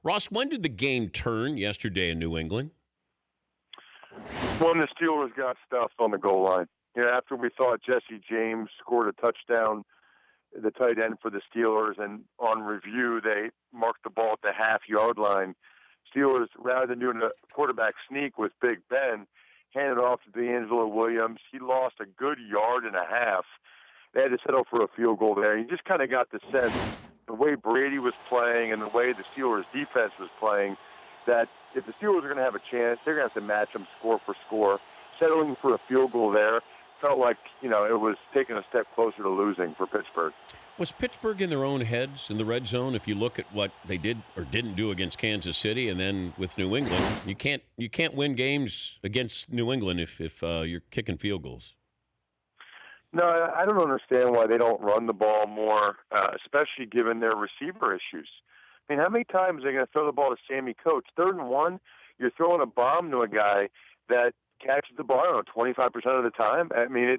Ross, when did the game turn yesterday in New England? When the Steelers got stuffed on the goal line. After we thought Jesse James scored a touchdown, the tight end for the Steelers, and on review they marked the ball at the half-yard line. Steelers, rather than doing a quarterback sneak with Big Ben, handed off to D'Angelo Williams. He lost a good yard and a half. They had to settle for a field goal there. You just kind of got the sense, the way Brady was playing and the way the Steelers' defense was playing, that if the Steelers are going to have a chance, they're going to have to match them score for score. Settling for a field goal there felt like, it was taking a step closer to losing for Pittsburgh. Was Pittsburgh in their own heads in the red zone? If you look at what they did or didn't do against Kansas City, and then with New England, you can't win games against New England if you're kicking field goals. No, I don't understand why they don't run the ball more, especially given their receiver issues. I mean, how many times are they going to throw the ball to Sammy Coates? 3rd and 1, you're throwing a bomb to a guy that catches the ball, I don't know, 25% of the time. I mean,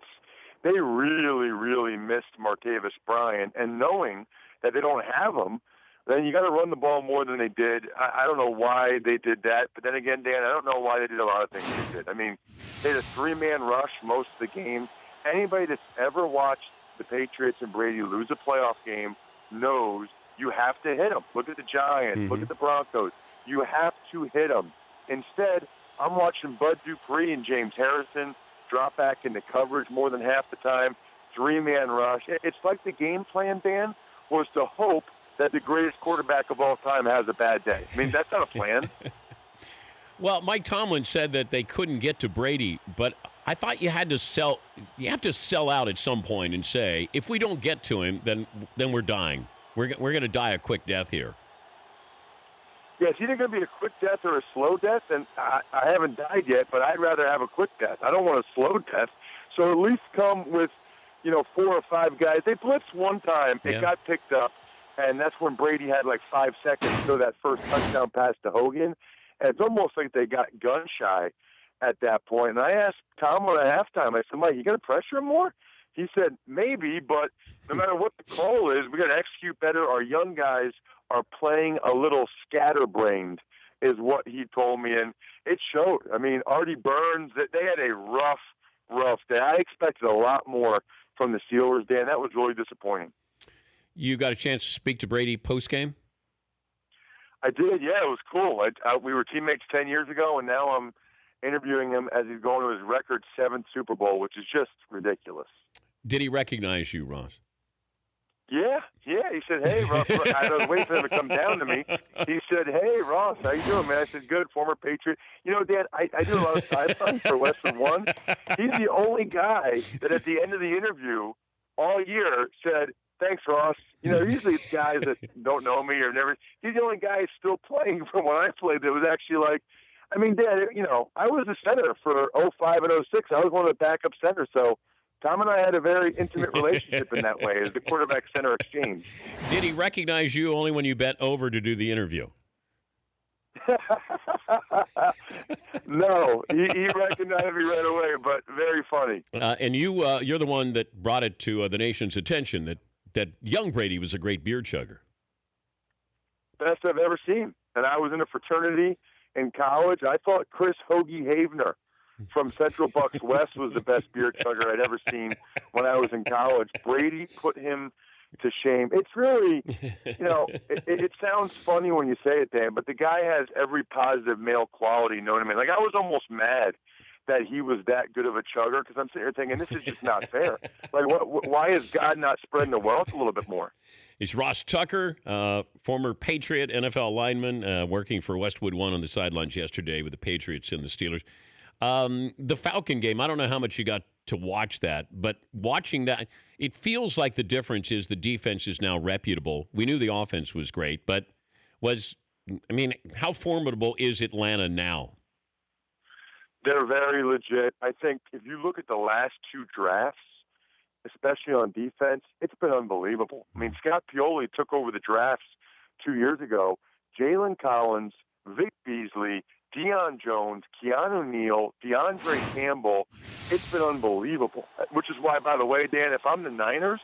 they really, really missed Martavis Bryant, and knowing that they don't have him, then you got to run the ball more than they did. I don't know why they did that, but then again, Dan, I don't know why they did a lot of things they did. I mean, they had a 3-man rush most of the game. Anybody that's ever watched the Patriots and Brady lose a playoff game knows you have to hit them. Look at the Giants. Look at the Broncos. You have to hit them. Instead, I'm watching Bud Dupree and James Harrison drop back into coverage more than half the time, 3-man rush. It's like the game plan, Dan, was to hope that the greatest quarterback of all time has a bad day. I mean, that's not a plan. Well, Mike Tomlin said that they couldn't get to Brady, but I thought you have to sell out at some point and say, if we don't get to him, then we're dying. We're going to die a quick death here. Yeah, it's either going to be a quick death or a slow death, and I haven't died yet, but I'd rather have a quick death. I don't want a slow death. So at least come with, 4 or 5 guys. They blitzed one time. It got picked up, and that's when Brady had like 5 seconds to throw that first touchdown pass to Hogan. And it's almost like they got gun-shy at that point. And I asked Tomlin at halftime, I said, Mike, you going to pressure him more? He said, maybe, but no matter what the call is, we got to execute better. Our young guys are playing a little scatterbrained, is what he told me, and it showed. I mean, Artie Burns, they had a rough day. I expected a lot more from the Steelers, Dan. That was really disappointing. You got a chance to speak to Brady post-game? I did, yeah. It was cool. We were teammates 10 years ago, and now I'm interviewing him as he's going to his record 7th Super Bowl, which is just ridiculous. Did he recognize you, Ross? Yeah. He said, hey, Ross. I was waiting for him to come down to me. He said, hey, Ross, how you doing, man? I said, good, former Patriot. Dan, I do a lot of sidelines for Westwood One. He's the only guy that at the end of the interview all year said, thanks, Ross. Usually it's guys that don't know me or never. He's the only guy still playing from when I played that was actually like, I mean, Dan, I was a center for 05 and 06. I was one of the backup centers, so Tom and I had a very intimate relationship in that way, as the quarterback-center exchange. Did he recognize you only when you bent over to do the interview? No, he recognized me right away, but very funny. And you're the one that brought it to the nation's attention that young Brady was a great beer chugger. Best I've ever seen. And I was in a fraternity in college. I thought Chris Hoagie Havener from Central Bucks West was the best beer chugger I'd ever seen when I was in college. Brady put him to shame. It's really, it sounds funny when you say it, Dan, but the guy has every positive male quality known to me. Like, I was almost mad that he was that good of a chugger, because I'm sitting here thinking, this is just not fair. Like, why is God not spreading the wealth a little bit more? It's Ross Tucker, former Patriot NFL lineman, working for Westwood One on the sidelines yesterday with the Patriots and the Steelers. The Falcon game, I don't know how much you got to watch that, but watching that, it feels like the difference is the defense is now reputable. We knew the offense was great, but how formidable is Atlanta now? They're very legit. I think if you look at the last 2 drafts, especially on defense, it's been unbelievable. I mean, Scott Pioli took over the drafts 2 years ago. Jalen Collins, Vic Beasley, Deion Jones, Keanu Neal, DeAndre Campbell. It's been unbelievable, which is why, by the way, Dan, if I'm the Niners,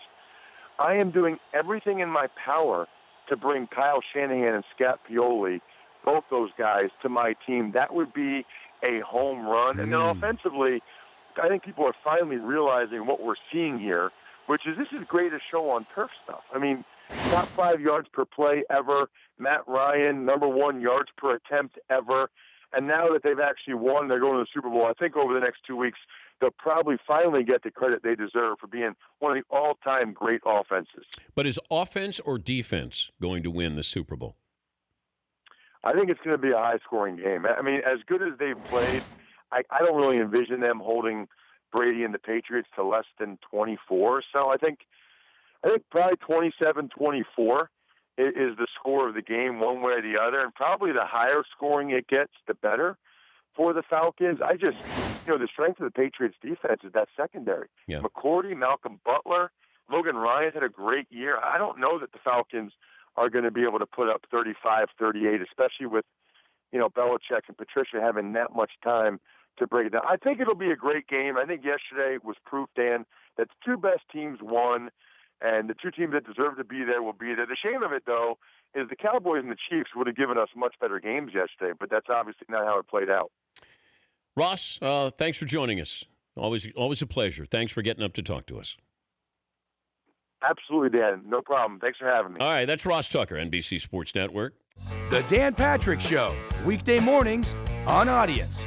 I am doing everything in my power to bring Kyle Shanahan and Scott Pioli both those guys to my team, that would be a home run. And then offensively, I think people are finally realizing what we're seeing here, which is this is greatest show on turf stuff. I mean, top 5 yards per play ever. Matt Ryan, number 1 yards per attempt ever. And now that they've actually won, they're going to the Super Bowl. I think over the next 2 weeks, they'll probably finally get the credit they deserve for being one of the all-time great offenses. But is offense or defense going to win the Super Bowl? I think it's going to be a high-scoring game. I mean, as good as they've played, I don't really envision them holding Brady and the Patriots to less than 24. So I think probably 27-24 is the score of the game one way or the other, and probably the higher scoring it gets, the better for the Falcons. The strength of the Patriots defense is that secondary. Yeah. McCourty, Malcolm Butler, Logan Ryan's had a great year. I don't know that the Falcons are going to be able to put up 35, 38, especially with, Belichick and Patricia having that much time to break it down. I think it'll be a great game. I think yesterday was proof, Dan, that the 2 best teams won, and the 2 teams that deserve to be there will be there. The shame of it, though, is the Cowboys and the Chiefs would have given us much better games yesterday, but that's obviously not how it played out. Ross, thanks for joining us. Always a pleasure. Thanks for getting up to talk to us. Absolutely, Dan. No problem. Thanks for having me. All right, that's Ross Tucker, NBC Sports Network. The Dan Patrick Show, weekday mornings on Audience.